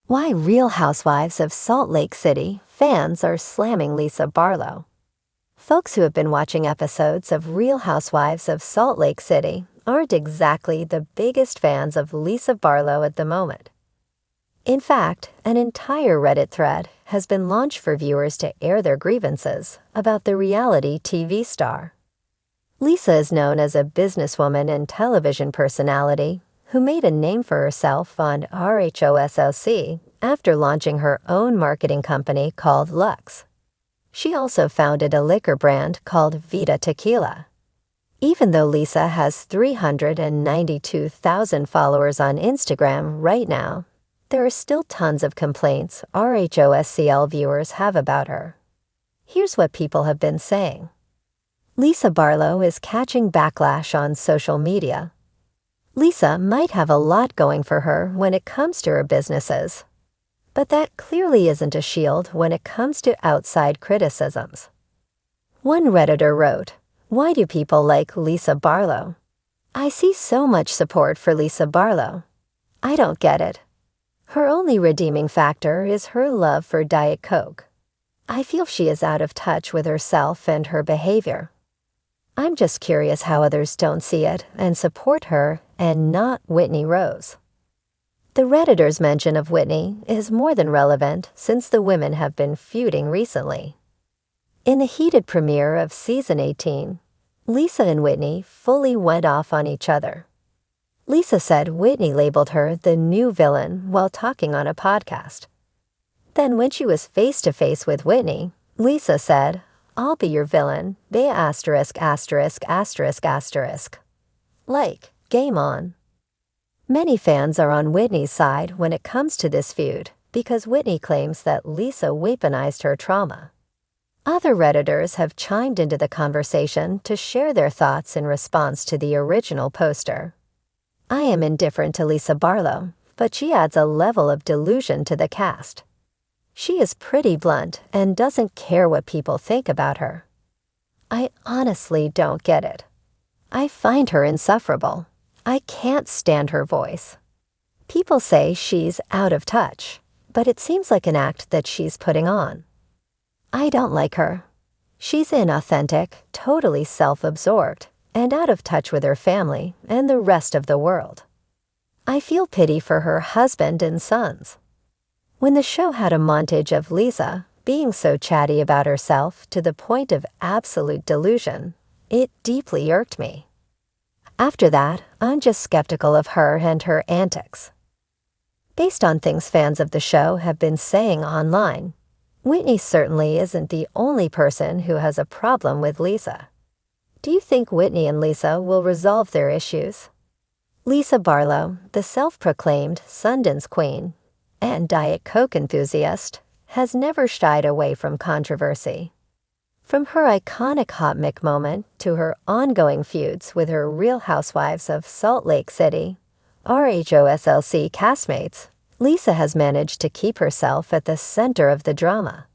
Why Real Housewives of Salt Lake City fans are slamming Lisa Barlow. Folks who have been watching episodes of Real Housewives of Salt Lake City aren't exactly the biggest fans of Lisa Barlow at the moment. In fact, an entire Reddit thread has been launched for viewers to air their grievances about the reality TV star. Lisa is known as a businesswoman and television personality who made a name for herself on RHOSLC after launching her own marketing company called Lux. She also founded a liquor brand called Vida Tequila. Even though Lisa has 392,000 followers on Instagram right now, there are still tons of complaints RHOSCL viewers have about her. Here's what people have been saying. Lisa Barlow is catching backlash on social media. Lisa might have a lot going for her when it comes to her businesses, but that clearly isn't a shield when it comes to outside criticisms. One Redditor wrote, "Why do people like Lisa Barlow? I see so much support for Lisa Barlow. I don't get it. Her only redeeming factor is her love for Diet Coke. I feel she is out of touch with herself and her behavior. I'm just curious how others don't see it and support her and not Whitney Rose." The Redditor's mention of Whitney is more than relevant since the women have been feuding recently. In the heated premiere of Season 18, Lisa and Whitney fully went off on each other. Lisa said Whitney labeled her the new villain while talking on a podcast. Then when she was face-to-face with Whitney, Lisa said, "I'll be your villain, be asterisk asterisk asterisk asterisk." Like, game on. Many fans are on Whitney's side when it comes to this feud because Whitney claims that Lisa weaponized her trauma. Other Redditors have chimed into the conversation to share their thoughts in response to the original poster. I am indifferent to Lisa Barlow, but she adds a level of delusion to the cast. She is pretty blunt and doesn't care what people think about her. I honestly don't get it. I find her insufferable. I can't stand her voice. People say she's out of touch, but it seems like an act that she's putting on. I don't like her. She's inauthentic, totally self-absorbed, and out of touch with her family and the rest of the world. I feel pity for her husband and sons. When the show had a montage of Lisa being so chatty about herself to the point of absolute delusion, it deeply irked me. After that, I'm just skeptical of her and her antics. Based on things fans of the show have been saying online, Whitney certainly isn't the only person who has a problem with Lisa. Do you think Whitney and Lisa will resolve their issues? Lisa Barlow, the self-proclaimed Sundance Queen and Diet Coke enthusiast, has never shied away from controversy. From her iconic Hot Mick moment to her ongoing feuds with her Real Housewives of Salt Lake City, RHOSLC castmates, Lisa has managed to keep herself at the center of the drama.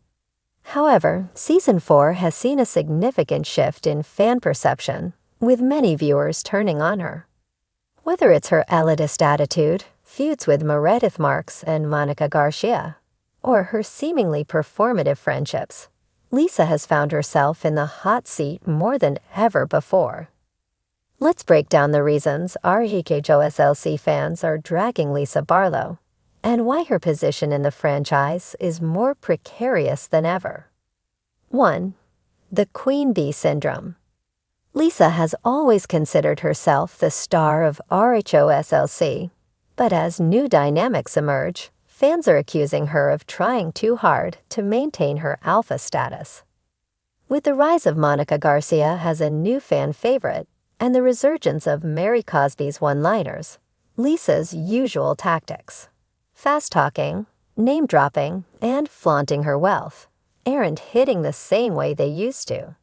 However, Season 4 has seen a significant shift in fan perception, with many viewers turning on her. Whether it's her elitist attitude, feuds with Meredith Marks and Monica Garcia, or her seemingly performative friendships, Lisa has found herself in the hot seat more than ever before. Let's break down the reasons RHOSLC fans are dragging Lisa Barlow, and why her position in the franchise is more precarious than ever. 1. The Queen Bee Syndrome. Lisa has always considered herself the star of RHOSLC, but as new dynamics emerge, fans are accusing her of trying too hard to maintain her alpha status. With the rise of Monica Garcia as a new fan favorite and the resurgence of Mary Cosby's one-liners, Lisa's usual tactics, fast-talking, name-dropping, and flaunting her wealth, aren't hitting the same way they used to.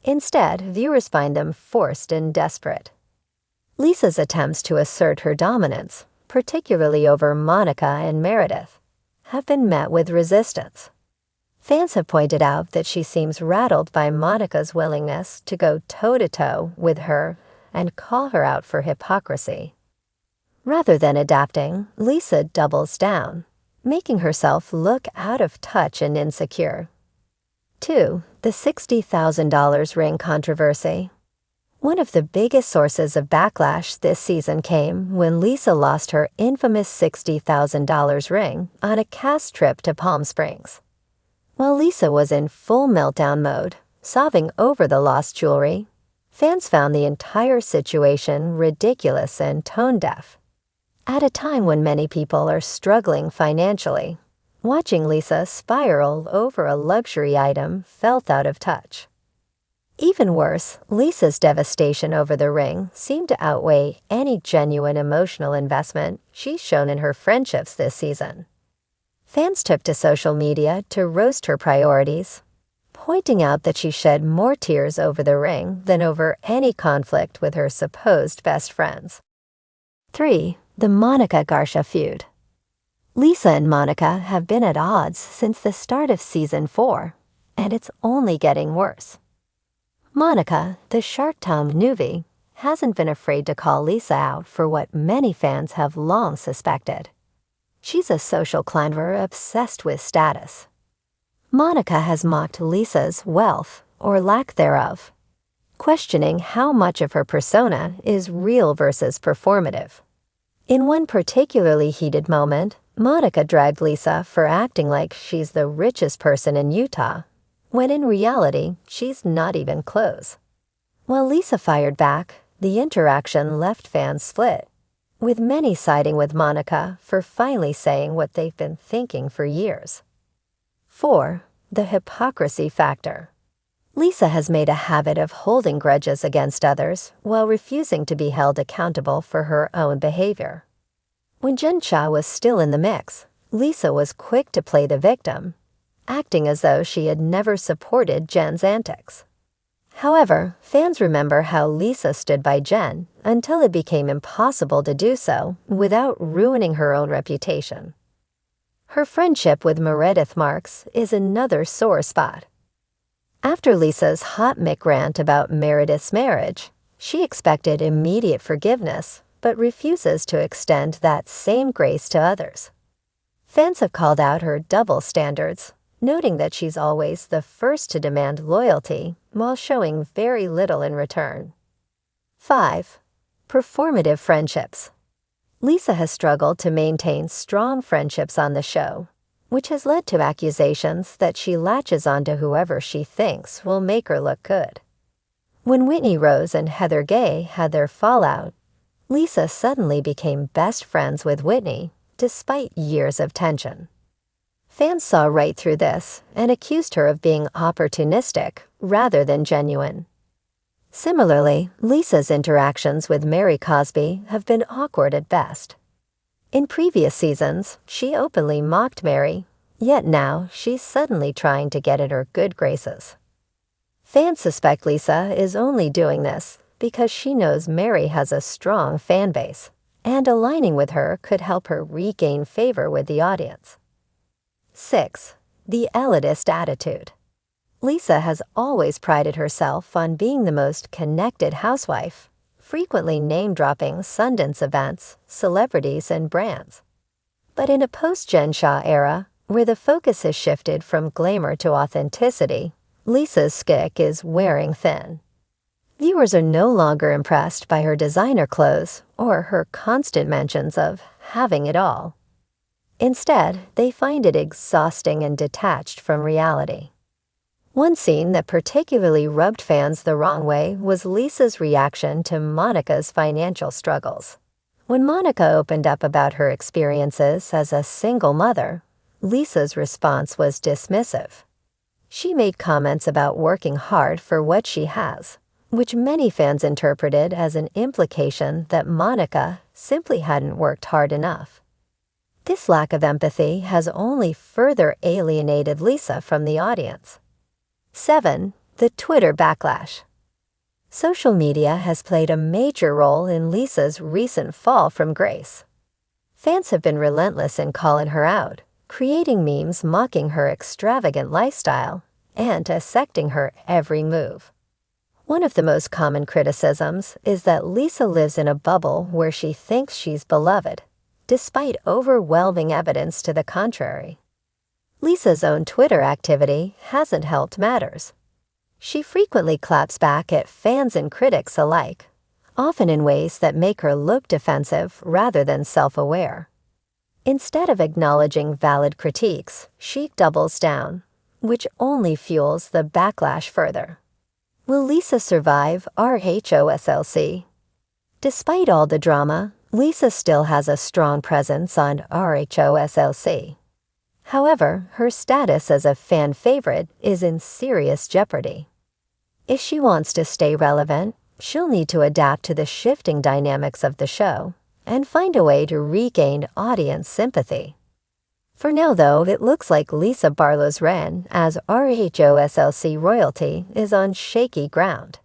Instead, viewers find them forced and desperate. Lisa's attempts to assert her dominance, particularly over Monica and Meredith, have been met with resistance. Fans have pointed out that she seems rattled by Monica's willingness to go toe-to-toe with her and call her out for hypocrisy. Rather than adapting, Lisa doubles down, making herself look out of touch and insecure. 2. The $60,000 ring controversy. One of the biggest sources of backlash this season came when Lisa lost her infamous $60,000 ring on a cast trip to Palm Springs. While Lisa was in full meltdown mode, sobbing over the lost jewelry, fans found the entire situation ridiculous and tone-deaf. At a time when many people are struggling financially, watching Lisa spiral over a luxury item felt out of touch. Even worse, Lisa's devastation over the ring seemed to outweigh any genuine emotional investment she's shown in her friendships this season. Fans took to social media to roast her priorities, pointing out that she shed more tears over the ring than over any conflict with her supposed best friends. 3. The Monica-Garcia feud. Lisa and Monica have been at odds since the start of Season 4, and it's only getting worse. Monica, the shark-tongued newbie, hasn't been afraid to call Lisa out for what many fans have long suspected. She's a social climber obsessed with status. Monica has mocked Lisa's wealth, or lack thereof, questioning how much of her persona is real versus performative. In one particularly heated moment, Monica dragged Lisa for acting like she's the richest person in Utah, when in reality, she's not even close. While Lisa fired back, the interaction left fans split, with many siding with Monica for finally saying what they've been thinking for years. 4. The hypocrisy factor. Lisa has made a habit of holding grudges against others while refusing to be held accountable for her own behavior. When Jen Shah was still in the mix, Lisa was quick to play the victim, acting as though she had never supported Jen's antics. However, fans remember how Lisa stood by Jen until it became impossible to do so without ruining her own reputation. Her friendship with Meredith Marks is another sore spot. After Lisa's hot mic rant about Meredith's marriage, she expected immediate forgiveness, but refuses to extend that same grace to others. Fans have called out her double standards, noting that she's always the first to demand loyalty while showing very little in return. 5. Performative friendships. Lisa has struggled to maintain strong friendships on the show, which has led to accusations that she latches onto whoever she thinks will make her look good. When Whitney Rose and Heather Gay had their fallout, Lisa suddenly became best friends with Whitney, despite years of tension. Fans saw right through this and accused her of being opportunistic rather than genuine. Similarly, Lisa's interactions with Mary Cosby have been awkward at best. In previous seasons, she openly mocked Mary, yet now she's suddenly trying to get in her good graces. Fans suspect Lisa is only doing this because she knows Mary has a strong fan base, and aligning with her could help her regain favor with the audience. 6. The elitist attitude. Lisa has always prided herself on being the most connected housewife, frequently name-dropping Sundance events, celebrities, and brands. But in a post-Jen Shah era, where the focus has shifted from glamour to authenticity, Lisa's stick is wearing thin. Viewers are no longer impressed by her designer clothes or her constant mentions of having it all. Instead, they find it exhausting and detached from reality. One scene that particularly rubbed fans the wrong way was Lisa's reaction to Monica's financial struggles. When Monica opened up about her experiences as a single mother, Lisa's response was dismissive. She made comments about working hard for what she has, which many fans interpreted as an implication that Monica simply hadn't worked hard enough. This lack of empathy has only further alienated Lisa from the audience. 7. The Twitter backlash. Social media has played a major role in Lisa's recent fall from grace. Fans have been relentless in calling her out, creating memes mocking her extravagant lifestyle and dissecting her every move. One of the most common criticisms is that Lisa lives in a bubble where she thinks she's beloved, despite overwhelming evidence to the contrary. Lisa's own Twitter activity hasn't helped matters. She frequently claps back at fans and critics alike, often in ways that make her look defensive rather than self-aware. Instead of acknowledging valid critiques, she doubles down, which only fuels the backlash further. Will Lisa survive RHOSLC? Despite all the drama, Lisa still has a strong presence on RHOSLC. However, her status as a fan favorite is in serious jeopardy. If she wants to stay relevant, she'll need to adapt to the shifting dynamics of the show and find a way to regain audience sympathy. For now, though, it looks like Lisa Barlow's run as RHOSLC royalty is on shaky ground.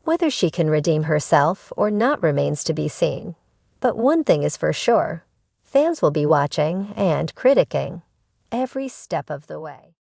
Whether she can redeem herself or not remains to be seen. But one thing is for sure, fans will be watching and critiquing every step of the way.